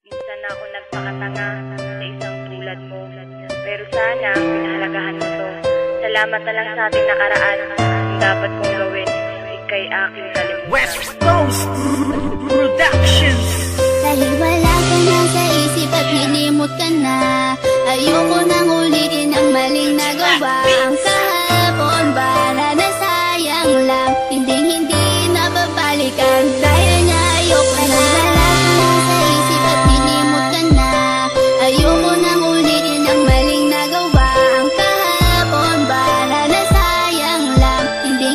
Minsan ako nagpakatanga sa isang tulad mo. Pero sana, pinahalagahan mo to. Salamat na lang sa ating nakaraan. Ang dapat kong gawin, ika'y aking kalimutan. West Coast Productions. Dahil wala ka na sa isip at hinimot ka na, ayoko nang ulitin ang maling nagawa. Ang kahapon para na sayang lang, hindi na babalikan. Dahil nga ayoko na. Wala ka na sa isip at hinimot ka na, ayoko nang ulitin ang maling nagawa. Ang kahapon para na sayang lang, hindi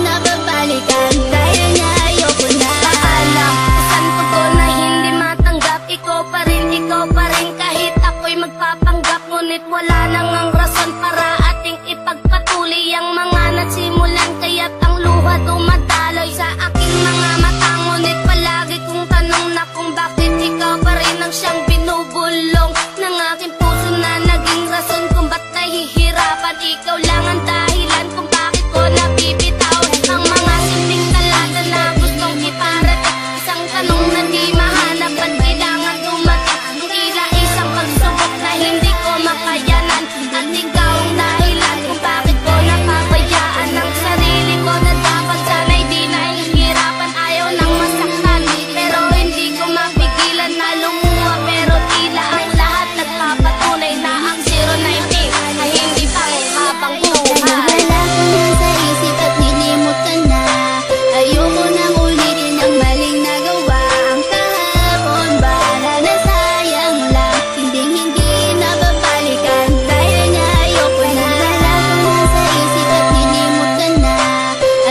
na babalikan. Dahil nga ayoko na. Paalam, santo ko na hindi matanggap. Ikaw pa rin kahit ako'y magpapanggap. Ngunit wala nang ang rason para ating ipagpatuloy ang mga nagsimulan. Kaya't ang luha dumadaloy sa aking mga mata. Ngunit palagi kong tanong na kung bakit ikaw pa rin ang siyang binubulong ng aking puso na naging rason kung ba't nahihirapan. Ikaw lang ang dahilan kung bakit ko nabibitaw ang mga simpleng talata na gustong iparating. Isang tanong na di mahanap at kailangan dumating. Tila isang pagsubok na hindi ko makayanan. At ikaw ang dahilan kung bakit ko napabayaan ang sarili ko na dapat sana'y di nahihirapan. Ayaw nang masaktan pero hindi ko mapigilan na lumuha. Pero tila ang lahat nagpapatunay na ang 019 ay hindi pa habang buhay. Wala ko na sa isip at hinimot ka na, ayoko nang ulitin ang maling nagawa. Ang kahapon para na sayang lang, hindi na babalikan. Dahil nga ayoko na. Wala ko na sa isip at hinimot ka na,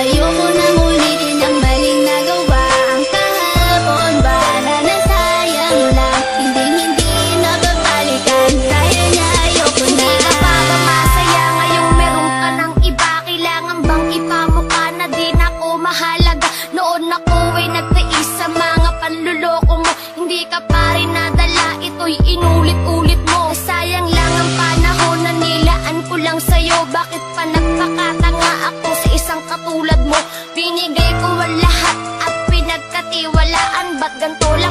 ayoko nang ulitin ang maling nagawa. Ang kahapon para na sayang lang, hindi na babalikan. Dahil nga ayoko na. Hindi ka pa ba masaya ngayong meron ka ng iba? Kailangan bang ipamukha na di na ako mahalaga? Noon ako ay nagtiis sa mga panluloko mo. Hindi ka pa rin nadala, ito'y inulit-ulit mo. Sayang lang ang panahon na nilaan ko lang sa'yo. Bakit pa nagpakatanga ako sa isang katulad mo? Binigay ko ang lahat at pinagkatiwalaan. Ba't ganito lang